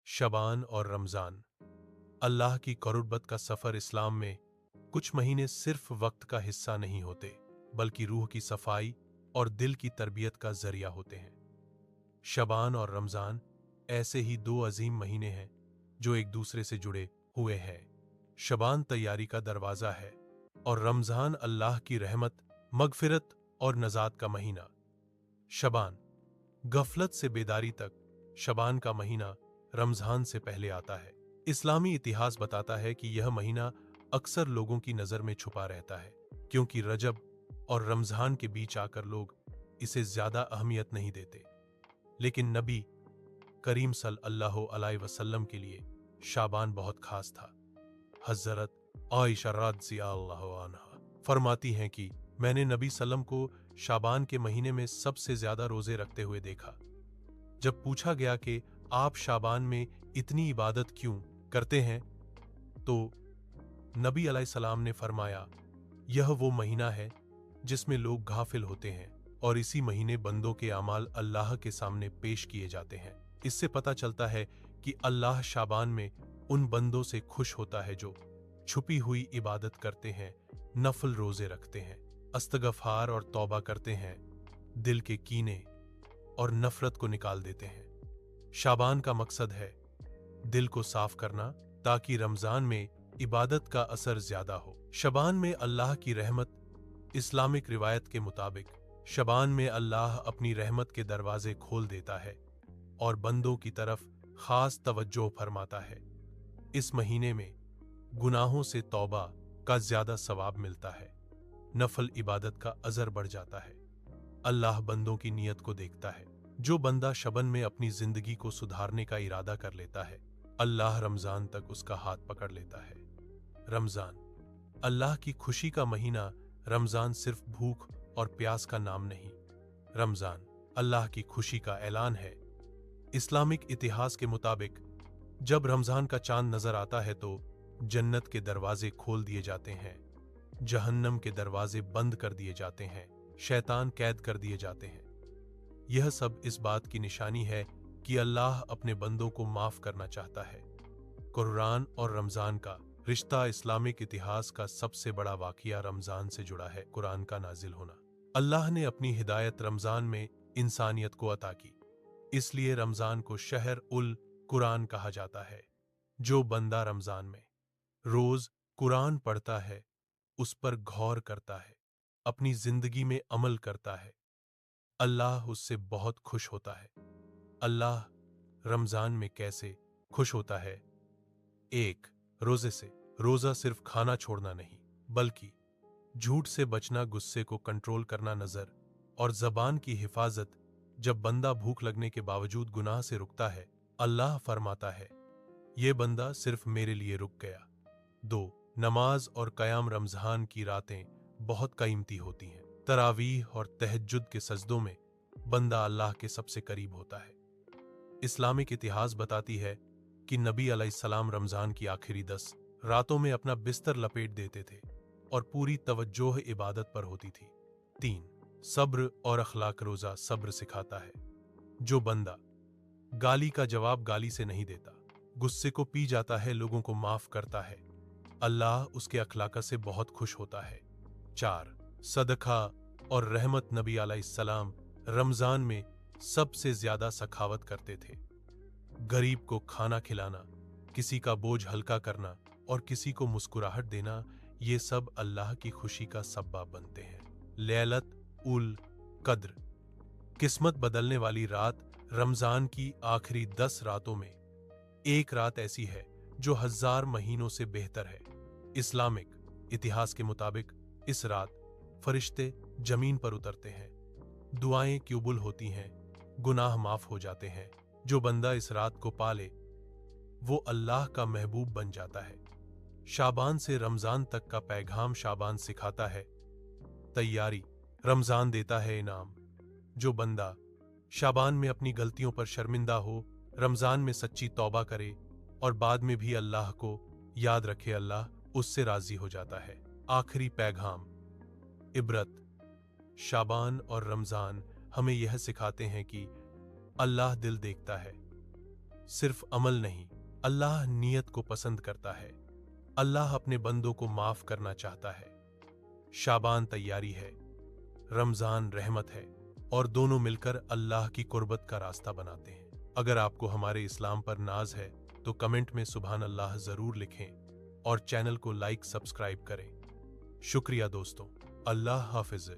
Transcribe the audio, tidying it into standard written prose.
शबान और रमज़ान। अल्लाह की क़ुर्बत का सफ़र। इस्लाम में कुछ महीने सिर्फ वक्त का हिस्सा नहीं होते, बल्कि रूह की सफाई और दिल की तरबियत का जरिया होते हैं। शबान और रमज़ान ऐसे ही दो अजीम महीने हैं जो एक दूसरे से जुड़े हुए हैं। शबान तैयारी का दरवाज़ा है और रमज़ान अल्लाह की रहमत, मगफिरत और नजात का महीना। शबान गफलत से बेदारी तक। शबान का महीना रमज़ान से पहले आता है। इस्लामी इतिहास बताता है कि यह महीना अक्सर लोगों की नज़र में छुपा रहता है, क्योंकि रजब और रमज़ान के बीच आकर लोग इसे ज़्यादा अहमियत नहीं देते। लेकिन नबी करीम सल्लल्लाहु अलैहि वसल्लम के लिए शाबान बहुत खास था। हज़रत आयशा रज़ियल्लाहु अन्हा फरमाती हैं कि मैंने नबी सल्लम को शाबान के महीने में सबसे ज़्यादा रोज़े रखते हुए देखा। जब पूछा गया कि आप शाबान में इतनी इबादत क्यों करते हैं, तो नबी अलैहिस्सलाम ने फरमाया, यह वो महीना है जिसमें लोग गाफिल होते हैं और इसी महीने बंदों के अमाल अल्लाह के सामने पेश किए जाते हैं। इससे पता चलता है कि अल्लाह शाबान में उन बंदों से खुश होता है जो छुपी हुई इबादत करते हैं, नफल रोजे रखते हैं, इस्तगफार और तौबा करते हैं, दिल के कीने और नफरत को निकाल देते हैं। शाबान का मकसद है दिल को साफ करना, ताकि रमजान में इबादत का असर ज्यादा हो। शबान में अल्लाह की रहमत। इस्लामिक रिवायत के मुताबिक शबान में अल्लाह अपनी रहमत के दरवाजे खोल देता है और बंदों की तरफ खास तवज्जो फरमाता है। इस महीने में गुनाहों से तौबा का ज्यादा सवाब मिलता है, नफल इबादत का अजर बढ़ जाता है। अल्लाह बंदों की नीयत को देखता है। जो बंदा शबन में अपनी जिंदगी को सुधारने का इरादा कर लेता है, अल्लाह रमजान तक उसका हाथ पकड़ लेता है। रमजान अल्लाह की खुशी का महीना। रमजान सिर्फ भूख और प्यास का नाम नहीं, रमजान अल्लाह की खुशी का ऐलान है। इस्लामिक इतिहास के मुताबिक जब रमजान का चांद नजर आता है तो जन्नत के दरवाजे खोल दिए जाते हैं, जहन्नम के दरवाजे बंद कर दिए जाते हैं, शैतान कैद कर दिए जाते हैं। यह सब इस बात की निशानी है कि अल्लाह अपने बंदों को माफ करना चाहता है। कुरान और रमजान का रिश्ता। इस्लामिक इतिहास का सबसे बड़ा वाकया रमजान से जुड़ा है, कुरान का नाजिल होना। अल्लाह ने अपनी हिदायत रमजान में इंसानियत को अता की, इसलिए रमजान को शहर उल कुरान कहा जाता है। जो बंदा रमजान में रोज कुरान पढ़ता है, उस पर गौर करता है, अपनी जिंदगी में अमल करता है, अल्लाह उससे बहुत खुश होता है। अल्लाह रमजान में कैसे खुश होता है? 1. रोजे से। रोजा सिर्फ खाना छोड़ना नहीं, बल्कि झूठ से बचना, गुस्से को कंट्रोल करना, नजर और जबान की हिफाजत। जब बंदा भूख लगने के बावजूद गुनाह से रुकता है, अल्लाह फरमाता है, ये बंदा सिर्फ मेरे लिए रुक गया। 2. नमाज और क़याम। रमजान की रातें बहुत कीमती होती हैं। तरावीह और तहज्जुद के सजदों में बंदा अल्लाह के सबसे करीब होता है। इस्लामिक इतिहास बताती है कि नबी अलैहिस्सलाम रमजान की आखिरी 10 रातों में अपना बिस्तर लपेट देते थे और पूरी तवज्जोह इबादत पर होती थी। 3. सब्र और अखलाक। रोजा सब्र सिखाता है। जो बंदा गाली का जवाब गाली से नहीं देता, गुस्से को पी जाता है, लोगों को माफ करता है, अल्लाह उसके अखलाक से बहुत खुश होता है। 4. सदका और रहमत। नबी अलैहिस्सलाम रमजान में सबसे ज्यादा सखावत करते थे। गरीब को खाना खिलाना, किसी का बोझ हल्का करना और किसी को मुस्कुराहट देना, ये सब अल्लाह की खुशी का सबब बनते हैं। लैलत उल कद्र। किस्मत बदलने वाली रात। रमजान की आखिरी 10 रातों में एक रात ऐसी है जो 1000 महीनों से बेहतर है। इस्लामिक इतिहास के मुताबिक इस रात फरिश्ते जमीन पर उतरते हैं, दुआएं कबूल होती हैं, गुनाह माफ हो जाते हैं। जो बंदा इस रात को पाले, वो अल्लाह का महबूब बन जाता है। शाबान से रमजान तक का पैगाम। शाबान सिखाता है तैयारी, रमजान देता है इनाम। जो बंदा शाबान में अपनी गलतियों पर शर्मिंदा हो, रमजान में सच्ची तौबा करे और बाद में भी अल्लाह को याद रखे, अल्लाह उससे राजी हो जाता है। आखिरी पैगाम, इबरत। शाबान और रमजान हमें यह सिखाते हैं कि अल्लाह दिल देखता है, सिर्फ अमल नहीं, अल्लाह नीयत को पसंद करता है। अल्लाह अपने बंदों को माफ करना चाहता है। शाबान तैयारी है, रमजान रहमत है, और दोनों मिलकर अल्लाह की कुर्बत का रास्ता बनाते हैं। अगर आपको हमारे इस्लाम पर नाज है तो कमेंट में सुभान अल्लाह जरूर लिखें और चैनल को लाइक सब्सक्राइब करें। शुक्रिया दोस्तों, अल्लाह हाफिज।